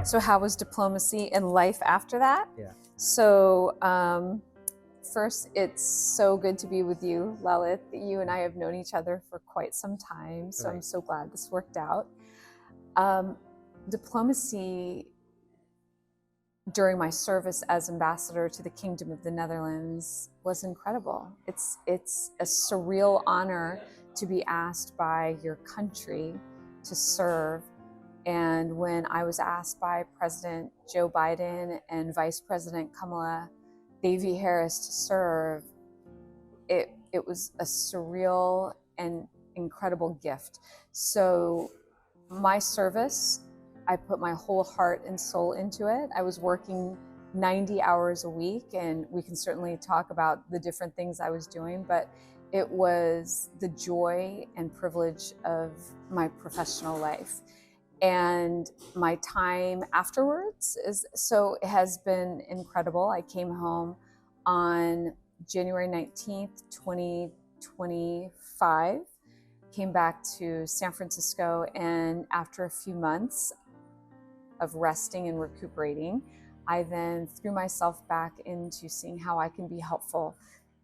So how was diplomacy and life after that? Yeah. So first, it's so good to be with you, Lalit. You and I have known each other for quite some time, so I'm so glad this worked out. Diplomacy during my service as ambassador to the Kingdom of the Netherlands was incredible. It's a surreal honor to be asked by your country to serve. And when I was asked by President Joe Biden and Vice President Kamala Devi Harris to serve, it was a surreal and incredible gift. So my service, I put my whole heart and soul into it. I was working 90 hours a week, and we can certainly talk about the different things I was doing, but it was the joy and privilege of my professional life. And my time afterwards it has been incredible. I came home on January 19th, 2025, came back to San Francisco, and after a few months of resting and recuperating, I then threw myself back into seeing how I can be helpful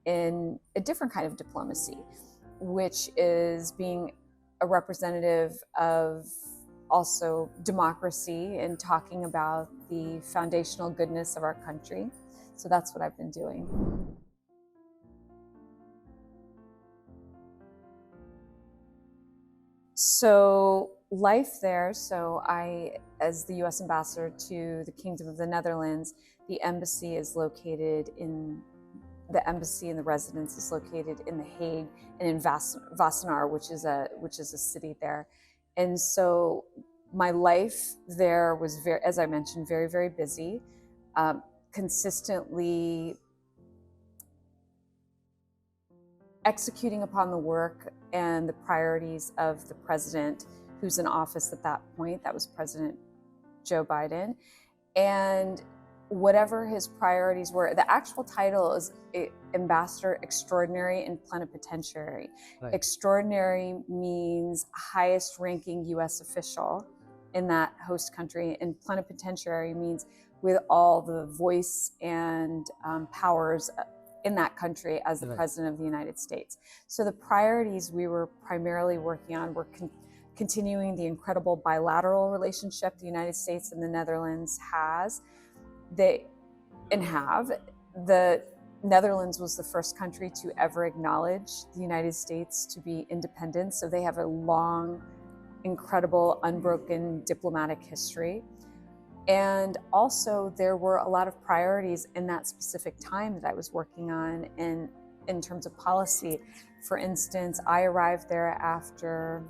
in a different kind of diplomacy, which is being a representative of also democracy and talking about the foundational goodness of our country. So that's what I've been doing. So life there, so I, as the US ambassador to the Kingdom of the Netherlands, the embassy and the residence is located in The Hague and in Wassenaar, which is a city there. And so my life there was very, as I mentioned, very, very busy, consistently executing upon the work and the priorities of the president who's in office at that point. That was President Joe Biden. And whatever his priorities were, the actual title is Ambassador Extraordinary and Plenipotentiary. Right. Extraordinary means highest ranking US official in that host country, and plenipotentiary means with all the voice and powers in that country as the President of the United States. So the priorities we were primarily working on were continuing the incredible bilateral relationship the United States and the Netherlands has. The Netherlands was the first country to ever acknowledge the United States to be independent. So they have a long, incredible, unbroken diplomatic history. And also there were a lot of priorities in that specific time that I was working on in terms of policy. For instance, I arrived there after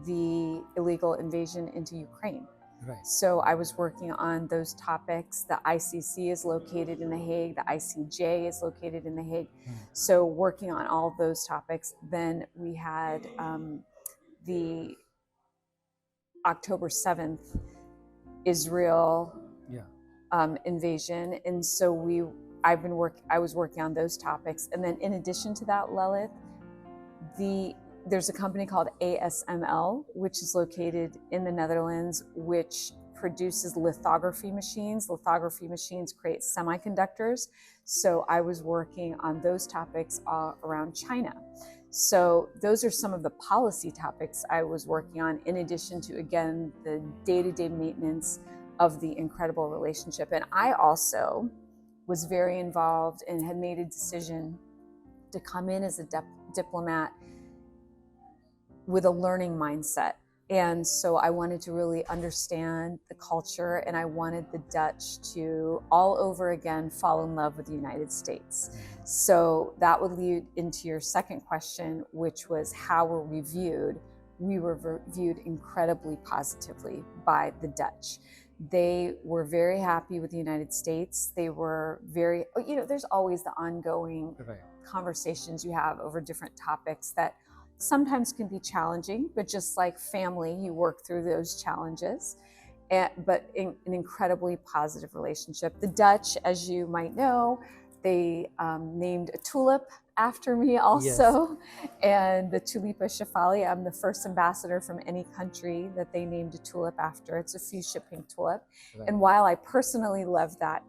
the illegal invasion into Ukraine. Right. So I was working on those topics. The ICC is located in The Hague. The ICJ is located in The Hague. So working on all of those topics. Then we had the October 7th Israel invasion. And so I was working on those topics. And then in addition to that, Lilith, there's a company called ASML, which is located in the Netherlands, which produces lithography machines. Lithography machines create semiconductors. So I was working on those topics around China. So those are some of the policy topics I was working on, in addition to, again, the day-to-day maintenance of the incredible relationship. And I also was very involved and had made a decision to come in as a diplomat with a learning mindset. And so I wanted to really understand the culture, and I wanted the Dutch to all over again fall in love with the United States. So that would lead into your second question, which was how were we viewed? We were viewed incredibly positively by the Dutch. They were very happy with the United States. They were very, there's always the ongoing conversations you have over different topics that sometimes can be challenging, but just like family, you work through those challenges, but in an incredibly positive relationship. The Dutch, as you might know, they named a tulip after me also. Yes. And the Tulipa Shefali, I'm the first ambassador from any country that they named a tulip after. It's a fuchsia pink tulip. Right. And while I personally love that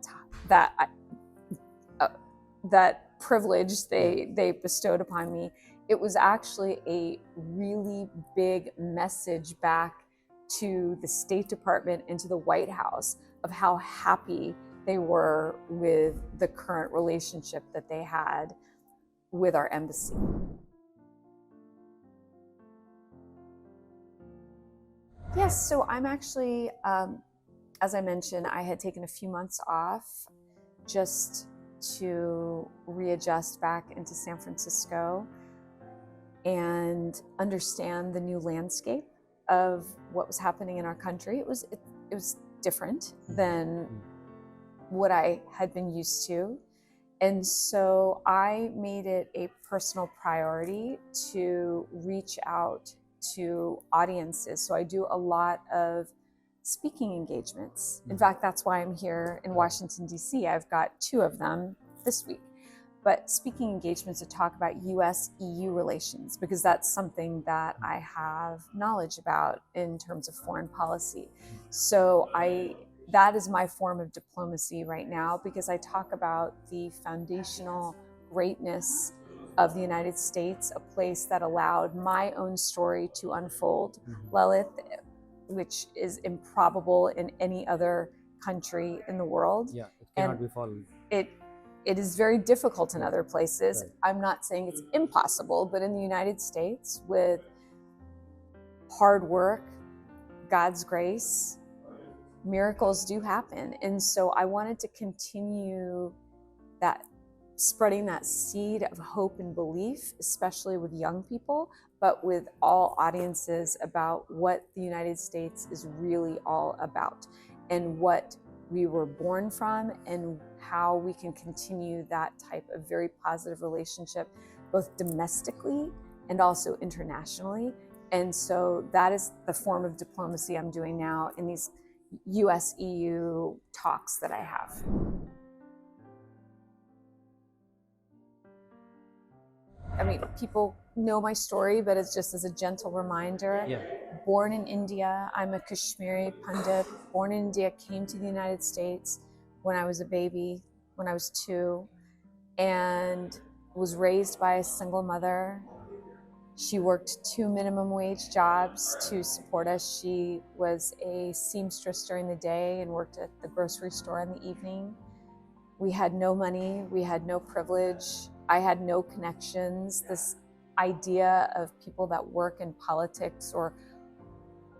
privilege they bestowed upon me, it was actually a really big message back to the State Department and to the White House of how happy they were with the current relationship that they had with our embassy. Yes, so I'm actually, as I mentioned, I had taken a few months off just to readjust back into San Francisco and understand the new landscape of what was happening in our country. It was different than what I had been used to. And so I made it a personal priority to reach out to audiences. So I do a lot of speaking engagements. In fact, that's why I'm here in Washington, D.C. I've got 2 of them this week. But speaking engagements to talk about US-EU relations, because that's something that I have knowledge about in terms of foreign policy. So that is my form of diplomacy right now, because I talk about the foundational greatness of the United States, a place that allowed my own story to unfold, Lilith, which is improbable in any other country in the world. Yeah, it cannot be followed. It is very difficult in other places. Right. I'm not saying it's impossible, but in the United States, with hard work, God's grace, miracles do happen. And so I wanted to continue that, spreading that seed of hope and belief, especially with young people, but with all audiences, about what the United States is really all about and what we were born from and how we can continue that type of very positive relationship, both domestically and also internationally. And so that is the form of diplomacy I'm doing now in these US-EU talks that I have. I mean, people know my story, but it's just as a gentle reminder. Yeah. Born in India, I'm a Kashmiri Pandit. Born in India, came to the United States when I was a baby, when I was 2, and was raised by a single mother. She worked 2 minimum wage jobs to support us. She was a seamstress during the day and worked at the grocery store in the evening. We had no money, we had no privilege. I had no connections. This idea of people that work in politics, or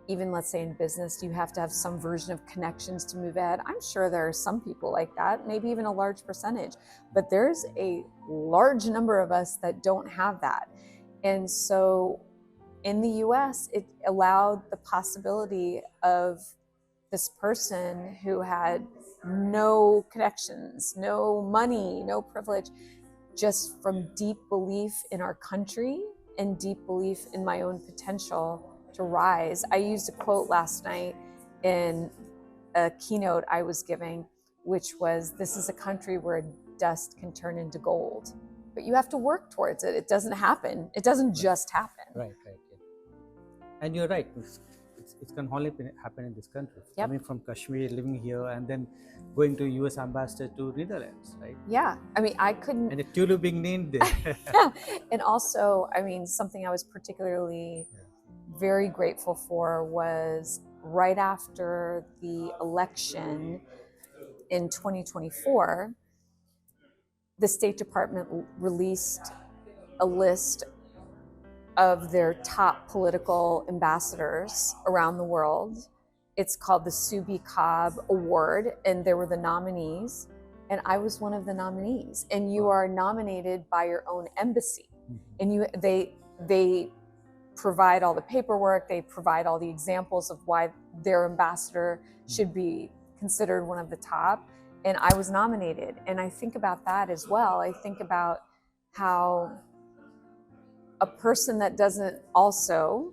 even let's say in business, you have to have some version of connections to move ahead. I'm sure there are some people like that, maybe even a large percentage, but there's a large number of us that don't have that. And so in the US, it allowed the possibility of this person who had no connections, no money, no privilege, just from deep belief in our country and deep belief in my own potential to rise. I used a quote last night in a keynote I was giving, which was, "This is a country where dust can turn into gold." But you have to work towards it. It doesn't happen. It doesn't just happen. Right. Yeah. And you're right. It can only happen in this country. Yep. Coming from Kashmir, living here, and then going to US ambassador to Netherlands, right? Yeah. I mean, I couldn't. And the tulip being named there. Yeah. And also, I mean, something I was particularly very grateful for was right after the election in 2024, the State Department released a list of their top political ambassadors around the world. It's called the Subi Cobb Award, and there were the nominees, and I was one of the nominees. And you are nominated by your own embassy, and they provide all the paperwork, they provide all the examples of why their ambassador should be considered one of the top. And I was nominated, and I think about that as well. I think about how a person that doesn't also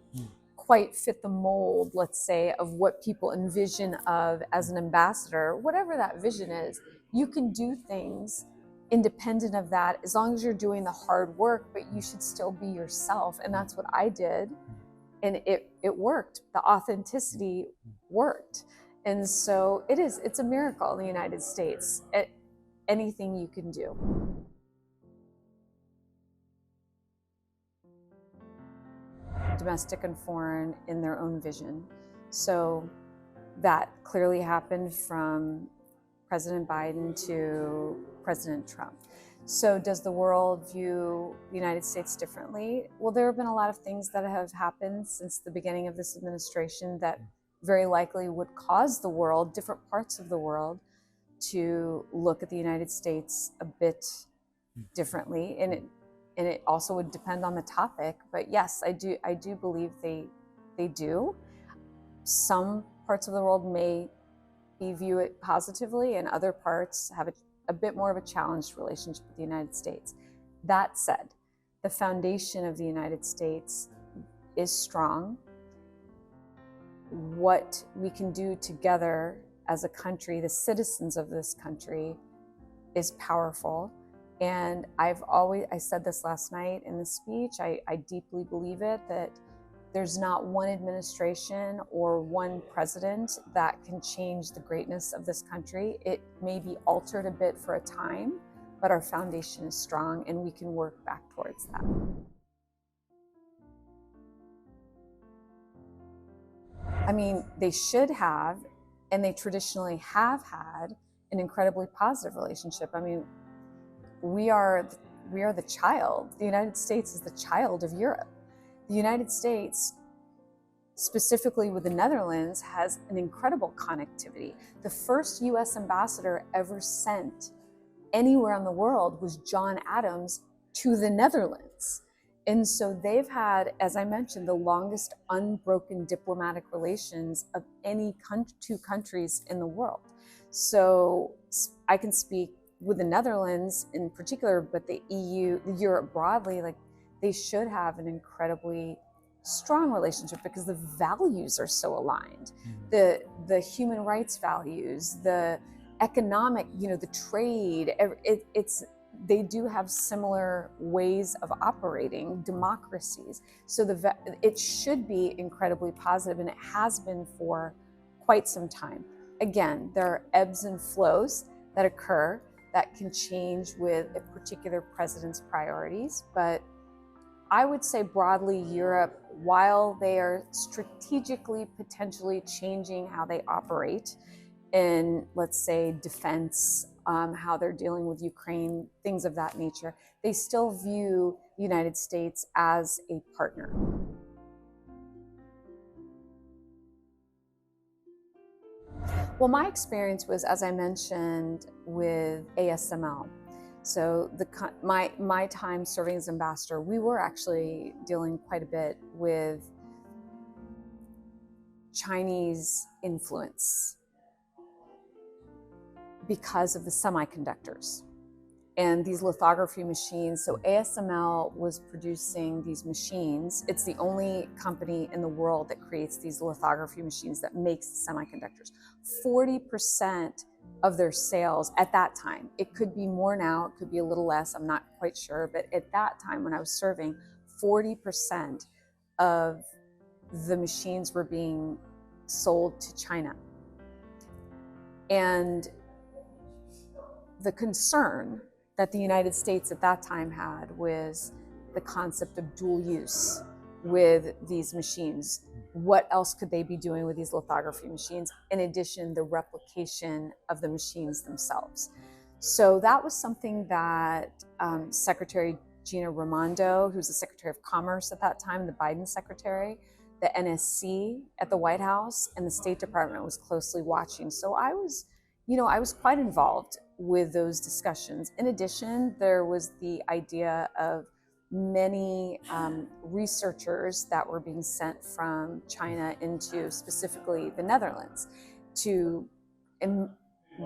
quite fit the mold, let's say, of what people envision of as an ambassador, whatever that vision is, you can do things independent of that, as long as you're doing the hard work, but you should still be yourself. And that's what I did. And it worked. The authenticity worked. And so it's a miracle in the United States. Anything you can do. Domestic and foreign in their own vision. So that clearly happened from President Biden to President Trump. So does the world view the United States differently? Well, there have been a lot of things that have happened since the beginning of this administration that very likely would cause the world, different parts of the world, to look at the United States a bit differently. And it also would depend on the topic. But yes, I do believe they do. Some parts of the world may view it positively, and other parts have a bit more of a challenged relationship with the United States. That said, the foundation of the United States is strong. What we can do together as a country, the citizens of this country, is powerful. And I said this last night in the speech, I deeply believe it, that there's not one administration or one president that can change the greatness of this country. It may be altered a bit for a time, but our foundation is strong and we can work back towards that. I mean, they should have, and they traditionally have had, an incredibly positive relationship. I mean, we are the child. The United States is the child of Europe. The United States, specifically with the Netherlands, has an incredible connectivity. The first US ambassador ever sent anywhere in the world was John Adams to the Netherlands. And so they've had, as I mentioned, the longest unbroken diplomatic relations of any two countries in the world. So I can speak with the Netherlands in particular, but the EU, Europe broadly, like, they should have an incredibly strong relationship because the values are so aligned. The human rights values, the economic, the trade, they do have similar ways of operating, democracies. So it should be incredibly positive, and it has been for quite some time. Again, there are ebbs and flows that occur that can change with a particular president's priorities, but I would say broadly Europe, while they are strategically potentially changing how they operate in, let's say, defense, how they're dealing with Ukraine, things of that nature, they still view the United States as a partner. Well, my experience was, as I mentioned, with ASML. So my time serving as ambassador, we were actually dealing quite a bit with Chinese influence because of the semiconductors and these lithography machines. So ASML was producing these machines. It's the only company in the world that creates these lithography machines that makes semiconductors. 40% of their sales at that time, it could be more now, it could be a little less, I'm not quite sure, but at that time when I was serving, 40% of the machines were being sold to China. And the concern that the United States at that time had was the concept of dual use with these machines. What else could they be doing with these lithography machines? In addition, the replication of the machines themselves. So that was something that Secretary Gina Raimondo, who's the Secretary of Commerce at that time, the Biden secretary, the NSC at the White House, and the State Department was closely watching. So I was quite involved with those discussions. In addition, there was the idea of many researchers that were being sent from China into specifically the Netherlands and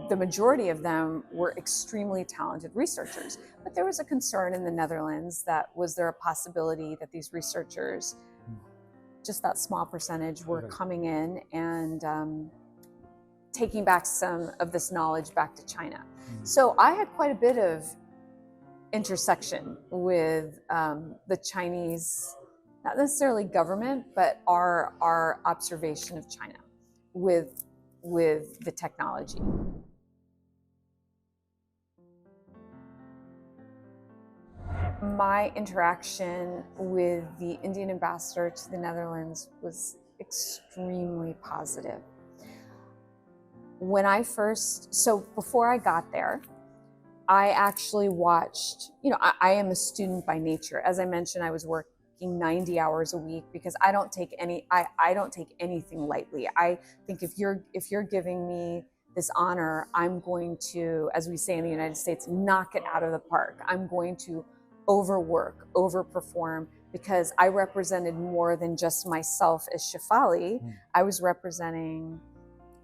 the majority of them were extremely talented researchers. But there was a concern in the Netherlands that was there a possibility that these researchers, just that small percentage, were coming in and taking back some of this knowledge back to China. So I had quite a bit of intersection with the Chinese, not necessarily government, but our observation of China with the technology. My interaction with the Indian ambassador to the Netherlands was extremely positive. When I first, so before I got there, I actually watched, I am a student by nature. As I mentioned, I was working 90 hours a week because I don't take anything lightly. I think if you're giving me this honor, I'm going to, as we say in the United States, knock it out of the park. I'm going to overwork, overperform, because I represented more than just myself as Shefali. I was representing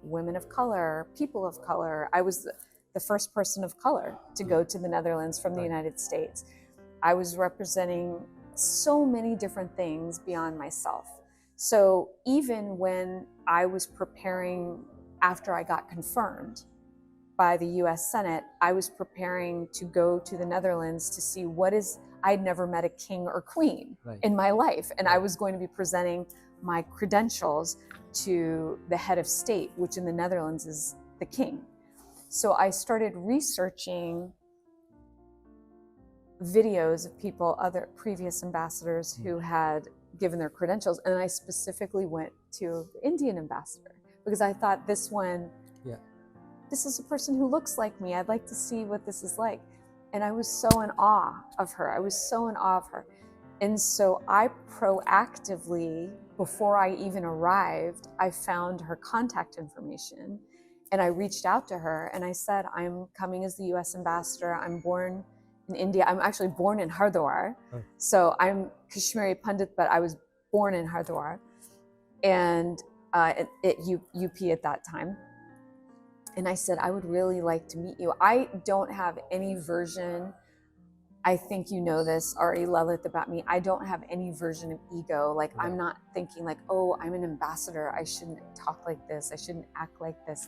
women of color, people of color. I was the first person of color to go to the Netherlands from the United States. I was representing so many different things beyond myself. So even when I was preparing after I got confirmed by the US Senate, I was preparing to go to the Netherlands to see I'd never met a king or queen in my life. And I was going to be presenting my credentials to the head of state, which in the Netherlands is the king. So I started researching videos of other previous ambassadors who had given their credentials. And I specifically went to the Indian ambassador because I thought this is a person who looks like me. I'd like to see what this is like. And I was so in awe of her. And so I proactively, before I even arrived, I found her contact information and I reached out to her and I said, I'm coming as the US ambassador. I'm born in India. I'm actually born in Hardwar. So I'm Kashmiri Pandit, but I was born in Hardwar and at UP at that time. And I said, I would really like to meet you. I don't have any version, I think you know this already, Lalit, about me. I don't have any version of ego. Like, I'm not thinking like, oh, I'm an ambassador. I shouldn't talk like this. I shouldn't act like this.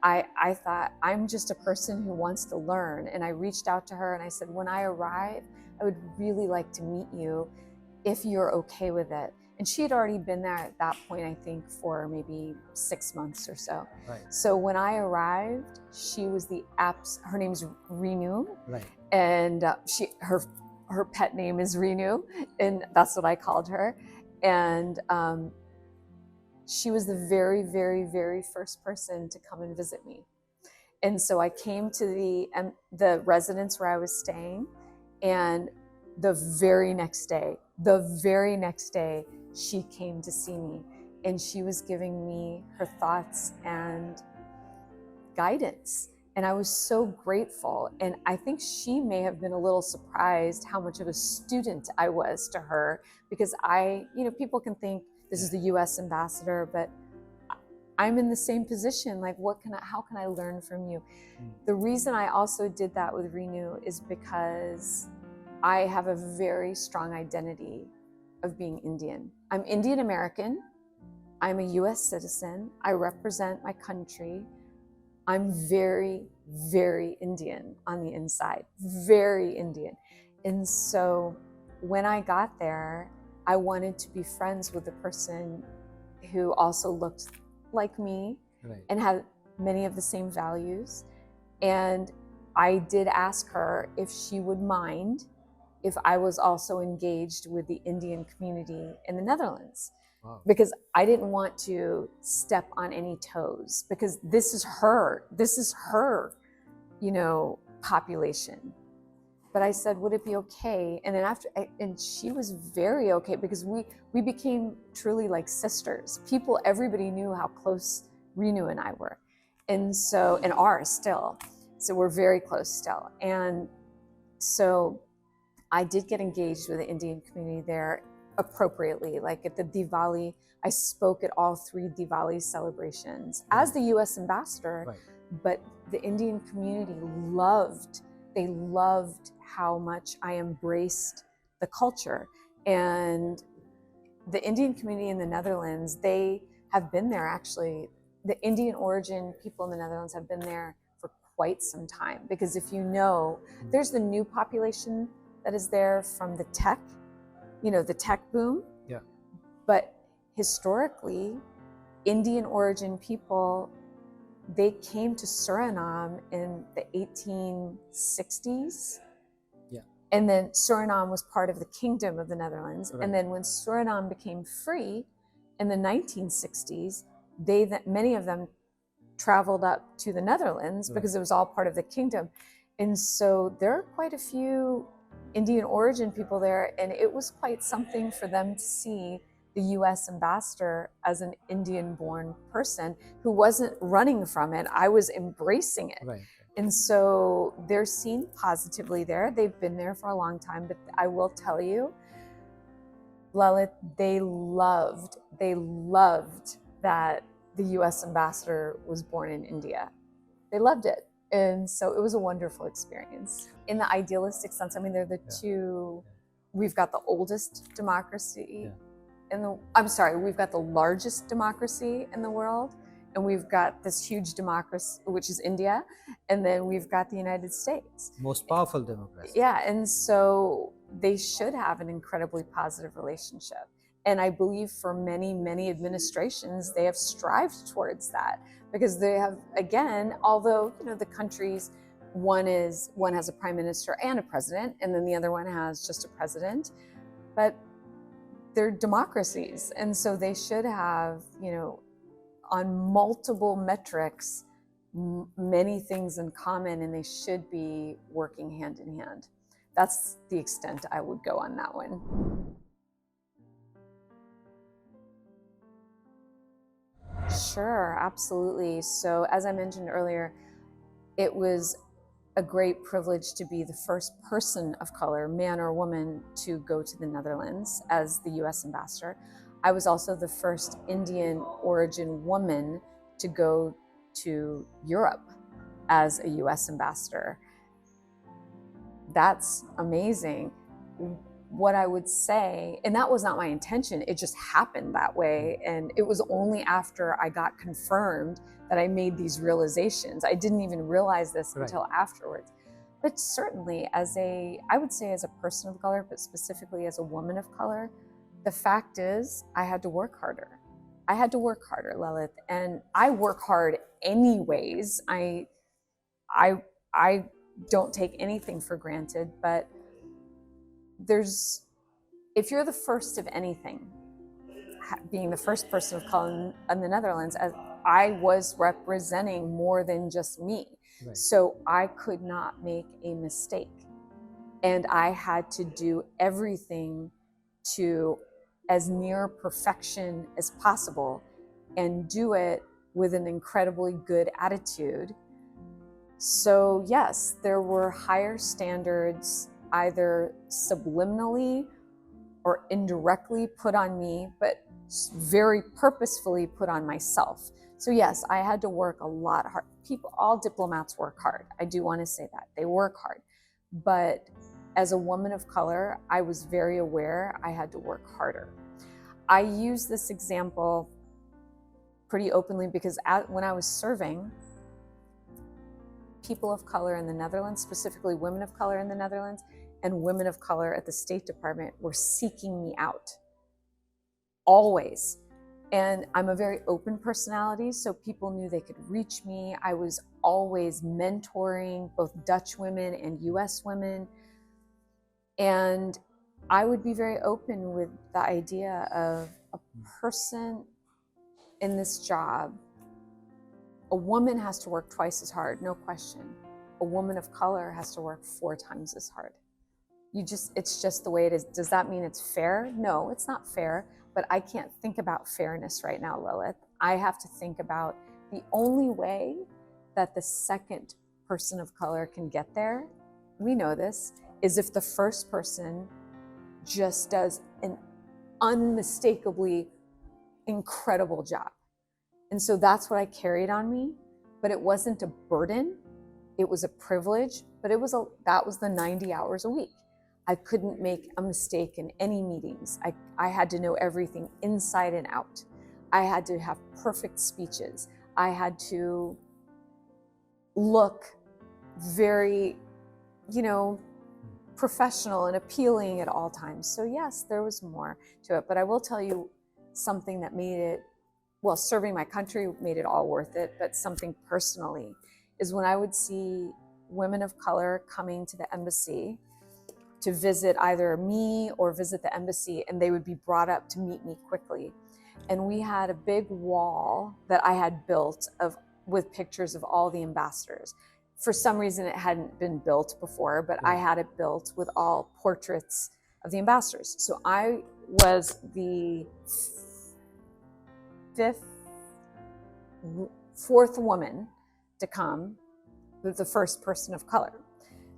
I thought I'm just a person who wants to learn. And I reached out to her and I said, when I arrive, I would really like to meet you if you're okay with it. And she had already been there at that point, I think, for maybe 6 months or so. So when I arrived, she was her name's Renu. And her pet name is Renu, and that's what I called her. And she was the very, very, very first person to come and visit me. And so I came to the residence where I was staying, and the very next day, she came to see me, and she was giving me her thoughts and guidance. And I was so grateful. And I think she may have been a little surprised how much of a student I was to her, because people can think this is the US ambassador, but I'm in the same position. Like, how can I learn from you? The reason I also did that with Renu is because I have a very strong identity of being Indian. I'm Indian American. I'm a US citizen. I represent my country. I'm very, very Indian on the inside, very Indian. And so when I got there, I wanted to be friends with the person who also looked like me and had many of the same values. And I did ask her if she would mind if I was also engaged with the Indian community in the Netherlands. Because I didn't want to step on any toes, because this is her, population. But I said, would it be okay? And then and she was very okay, because we became truly like sisters. Everybody knew how close Renu and I were. And are still. So we're very close still. And so I did get engaged with the Indian community there appropriately. Like at the Diwali, I spoke at all 3 Diwali celebrations as the US ambassador, but the Indian community loved how much I embraced the culture. And the Indian community in the Netherlands, they have been there actually. The Indian origin people in the Netherlands have been there for quite some time, because if you know, there's the new population that is there from the tech, the tech boom. Yeah. But historically, Indian origin people, they came to Suriname in the 1860s. Yeah. And then Suriname was part of the Kingdom of the Netherlands. Right. And then when Suriname became free in the 1960s, many of them traveled up to the Netherlands, Right. because it was all part of the kingdom. And so there are quite a few Indian origin people there, and it was quite something for them to see the US ambassador as an Indian-born person who wasn't running from it. I was embracing it. Right. And so they're seen positively there. They've been there for a long time, but I will tell you, Lalit, they loved that the US ambassador was born in India. They loved it. And so it was a wonderful experience. In the idealistic sense, I mean, they're the two, we've got the oldest democracy we've got the largest democracy in the world, and we've got this huge democracy, which is India, and then we've got the United States. Most powerful democracy. Yeah, and so they should have an incredibly positive relationship. And I believe for many, many administrations, they have strived towards that, because they have, again, although the countries, one has a prime minister and a president, and then the other one has just a president, but they're democracies. And so they should have, on multiple metrics, many things in common, and they should be working hand in hand. That's the extent I would go on that one. Sure, absolutely. So as I mentioned earlier, it was a great privilege to be the first person of color, man or woman, to go to the Netherlands as the US ambassador. I was also the first Indian origin woman to go to Europe as a US ambassador. That's amazing. What I would say, and that was not my intention, it just happened that way. And it was only after I got confirmed that I made these realizations. I didn't even realize this until afterwards. But certainly I would say as a person of color, but specifically as a woman of color, the fact is I had to work harder. I had to work harder, Lalit, and I work hard anyways. I don't take anything for granted, but if you're the first of anything, being the first person of color in the Netherlands, I was representing more than just me. Right. So I could not make a mistake. And I had to do everything to as near perfection as possible and do it with an incredibly good attitude. So yes, there were higher standards, either subliminally or indirectly put on me, but very purposefully put on myself. So yes, I had to work a lot hard. All diplomats work hard. I do want to say that. They work hard. But as a woman of color, I was very aware I had to work harder. I use this example pretty openly because when I was serving, people of color in the Netherlands, specifically women of color in the Netherlands, and women of color at the State Department were seeking me out, always. And I'm a very open personality, so people knew they could reach me. I was always mentoring both Dutch women and US women. And I would be very open with the idea of a person in this job. A woman has to work twice as hard, no question. A woman of color has to work 4 times as hard. It's just the way it is. Does that mean it's fair? No, it's not fair, but I can't think about fairness right now, Lilith. I have to think about the only way that the second person of color can get there, we know this, is if the first person just does an unmistakably incredible job. And so that's what I carried on me, but it wasn't a burden. It was a privilege, but that was the 90 hours a week. I couldn't make a mistake in any meetings. I had to know everything inside and out. I had to have perfect speeches. I had to look very, professional and appealing at all times. So yes, there was more to it, but I will tell you something that made it, well, serving my country made it all worth it, but something personally is when I would see women of color coming to the embassy to visit either me or visit the embassy, and they would be brought up to meet me quickly. And we had a big wall that I had built with pictures of all the ambassadors. For some reason, it hadn't been built before, but I had it built with all portraits of the ambassadors. So I was the fourth woman to come, the first person of color.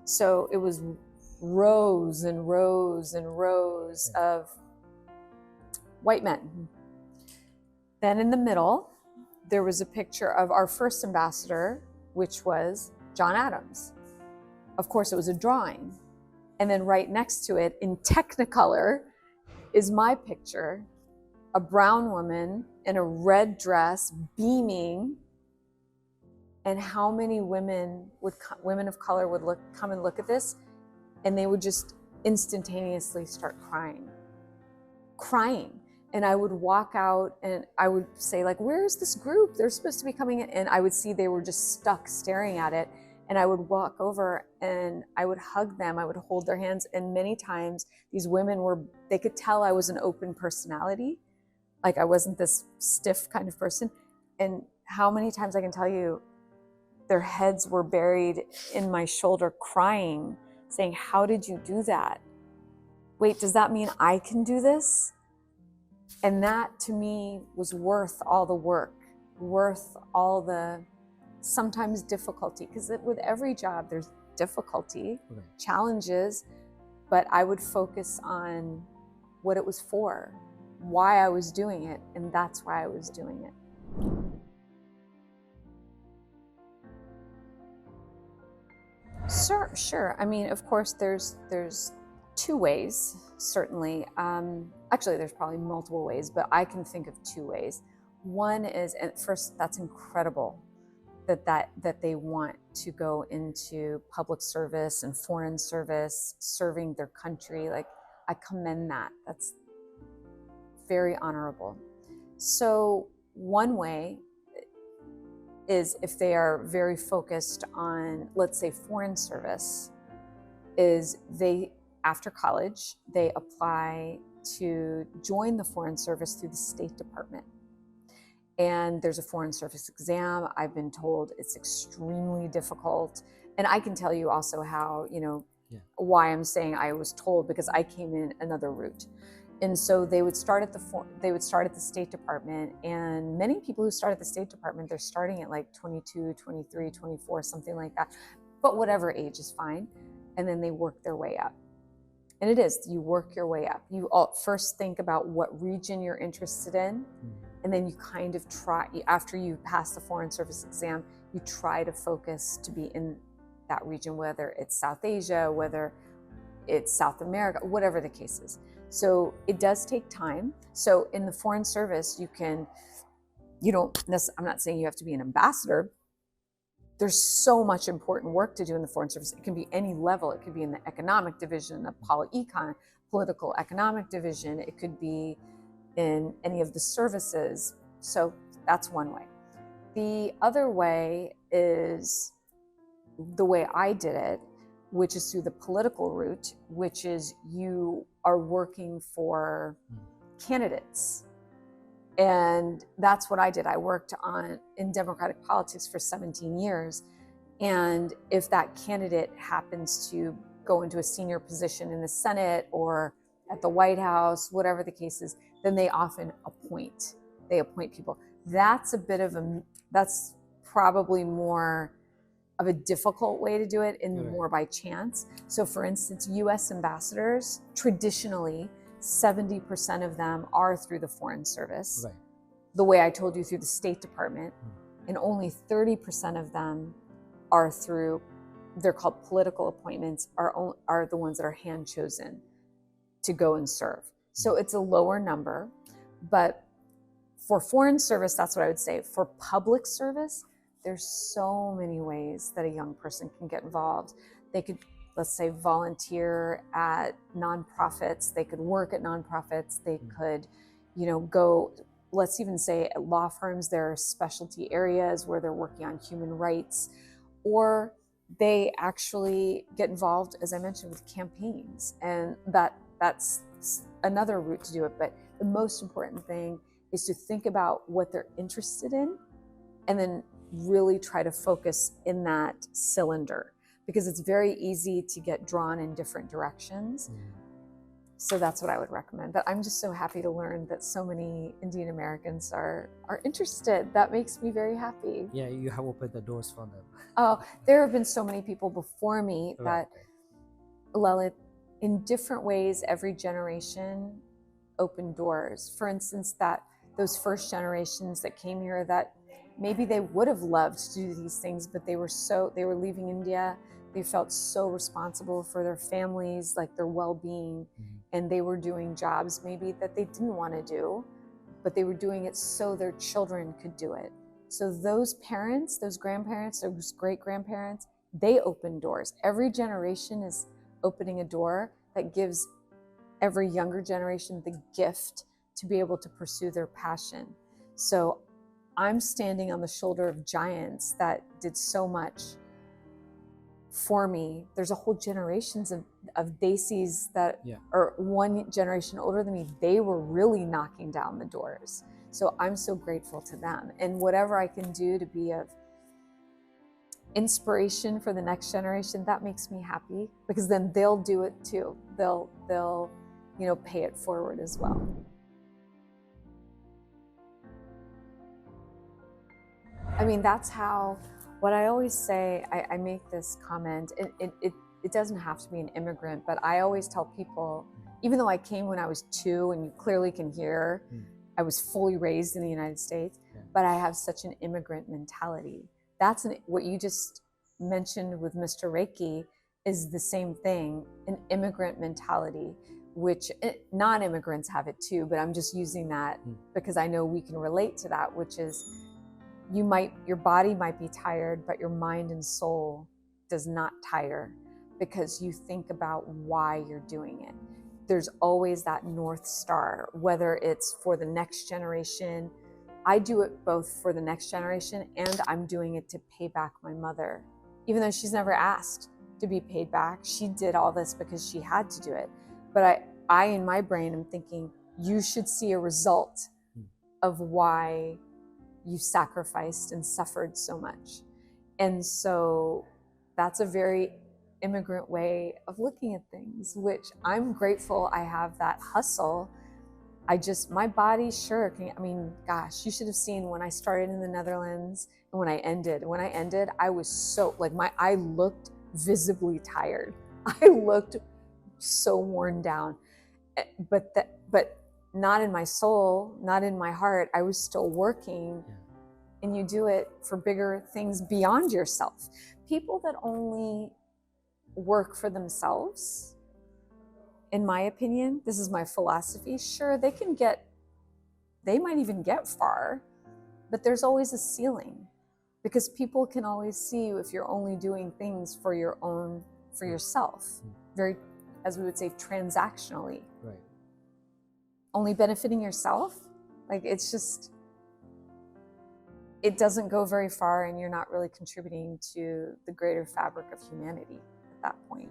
So it was rows and rows and rows of white men. Then in the middle, there was a picture of our first ambassador, which was John Adams. Of course, it was a drawing. And then right next to it, in Technicolor, is my picture, a brown woman in a red dress, beaming. And how many women of color would come and look at this, and they would just instantaneously start crying. And I would walk out and I would say, like, where's this group? They're supposed to be coming in. And I would see they were just stuck staring at it. And I would walk over and I would hug them. I would hold their hands. And many times these women they could tell I was an open personality. Like I wasn't this stiff kind of person. And how many times I can tell you, their heads were buried in my shoulder crying, saying, how did you do that? Wait, does that mean I can do this? And that to me was worth all the work, worth all the sometimes difficulty, because with every job there's difficulty, challenges, but I would focus on what it was for, why I was doing it, and that's why I was doing it. Sure. I mean, of course, there's two ways, certainly. Actually, there's probably multiple ways, but I can think of two ways. One is, and first, that's incredible that they want to go into public service and foreign service, serving their country. Like, I commend that. That's very honorable. So one way is if they are very focused on, let's say, foreign service, is after college, they apply to join the Foreign Service through the State Department. And there's a Foreign Service exam. I've been told it's extremely difficult. And I can tell you also how, why I'm saying I was told, because I came in another route. And so they would start at the State Department, and many people who start at the State Department, they're starting at like 22, 23, 24, something like that. But whatever age is fine. And then they work their way up. And it is, you work your way up. You first think about what region you're interested in, and then you kind of try, after you pass the Foreign Service exam, you try to focus to be in that region, whether it's South Asia, whether it's South America, whatever the case is. So it does take time. So in the Foreign Service, I'm not saying you have to be an ambassador. There's so much important work to do in the Foreign Service. It can be any level. It could be in the economic division, the political economic division. It could be in any of the services. So that's one way. The other way is the way I did it, which is through the political route, which is you are working for candidates. And that's what I did. I worked in Democratic politics for 17 years. And if that candidate happens to go into a senior position in the Senate or at the White House, whatever the case is, then they often appoint people. That's probably more of a difficult way to do it, and more by chance. So for instance, US ambassadors, traditionally, 70% of them are through the Foreign Service. Right. The way I told you, through the State Department, and only 30% of them are through, they're called political appointments, are the ones that are hand chosen to go and serve. So it's a lower number, but for Foreign Service, that's what I would say. For public service, there's so many ways that a young person can get involved. They could, let's say, volunteer at nonprofits. They could work at nonprofits. They could, go, let's even say at law firms, there are specialty areas where they're working on human rights, or they actually get involved, as I mentioned, with campaigns. And that's another route to do it. But the most important thing is to think about what they're interested in and then really try to focus in that cylinder, because it's very easy to get drawn in different directions. So that's what I would recommend. But I'm just so happy to learn that so many Indian Americans are interested. That makes me very happy. Yeah, you have opened the doors for them. Oh, there have been so many people before me that, Lalit, in different ways, every generation opened doors. For instance, that those first generations that came here, that maybe they would have loved to do these things, but they were leaving India. They felt so responsible for their families, like their well-being, and they were doing jobs maybe that they didn't want to do, but they were doing it so their children could do it. So those parents, those grandparents, those great-grandparents, they opened doors. Every generation is opening a door that gives every younger generation the gift to be able to pursue their passion. So I'm standing on the shoulder of giants that did so much for me. There's a whole generations of Desis that are one generation older than me. They were really knocking down the doors. So I'm so grateful to them. And whatever I can do to be of inspiration for the next generation, that makes me happy, because then they'll do it too. They'll pay it forward as well. I mean, that's how, what I always say, I make this comment, it doesn't have to be an immigrant, but I always tell people, even though I came when I was 2, and you clearly can hear, I was fully raised in the United States, but I have such an immigrant mentality. That's what you just mentioned with Mr. Reiki is the same thing, an immigrant mentality, which non-immigrants have it too, but I'm just using that because I know we can relate to that, which is your body might be tired, but your mind and soul does not tire, because you think about why you're doing it. There's always that North Star, whether it's for the next generation. I do it both for the next generation, and I'm doing it to pay back my mother. Even though she's never asked to be paid back, she did all this because she had to do it. But I in my brain am thinking, you should see a result of why you sacrificed and suffered so much. And so that's a very immigrant way of looking at things, which I'm grateful I have that hustle. My body, sure, gosh, you should have seen when I started in the Netherlands and when I ended. When I ended, I was so, I looked visibly tired. I looked so worn down, but not in my soul, not in my heart. I was still working. And you do it for bigger things beyond yourself. People that only work for themselves, in my opinion, this is my philosophy, sure, they might even get far, but there's always a ceiling, because people can always see you if you're only doing things for yourself, very, as we would say, transactionally. Right. Only benefiting yourself, it doesn't go very far, and you're not really contributing to the greater fabric of humanity at that point.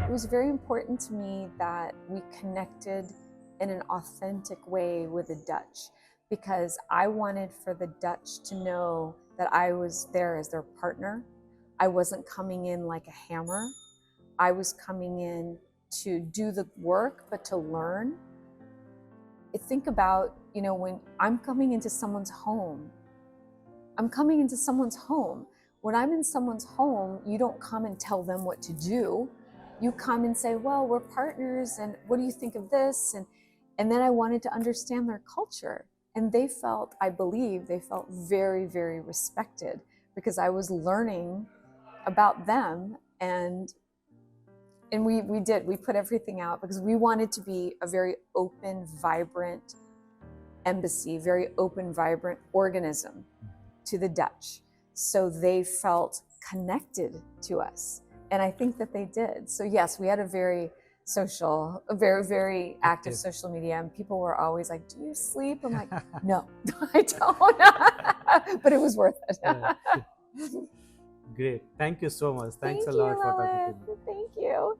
It was very important to me that we connected in an authentic way with the Dutch, because I wanted for the Dutch to know that I was there as their partner. I wasn't coming in like a hammer. I was coming in to do the work, but to learn. Think about, when I'm coming into someone's home, When I'm in someone's home, you don't come and tell them what to do. You come and say, well, we're partners, and what do you think of this? And then I wanted to understand their culture. And I believe they felt very, very respected, because I was learning about them. And we put everything out because we wanted to be a very open, vibrant embassy, very open, vibrant organism to the Dutch. So they felt connected to us. And I think that they did. So yes, we had a very social, a very, very active social media. And people were always like, do you sleep? I'm like, no, I don't. But it was worth it. Great. Thank you so much. Thanks a lot for talking to me. Thank you.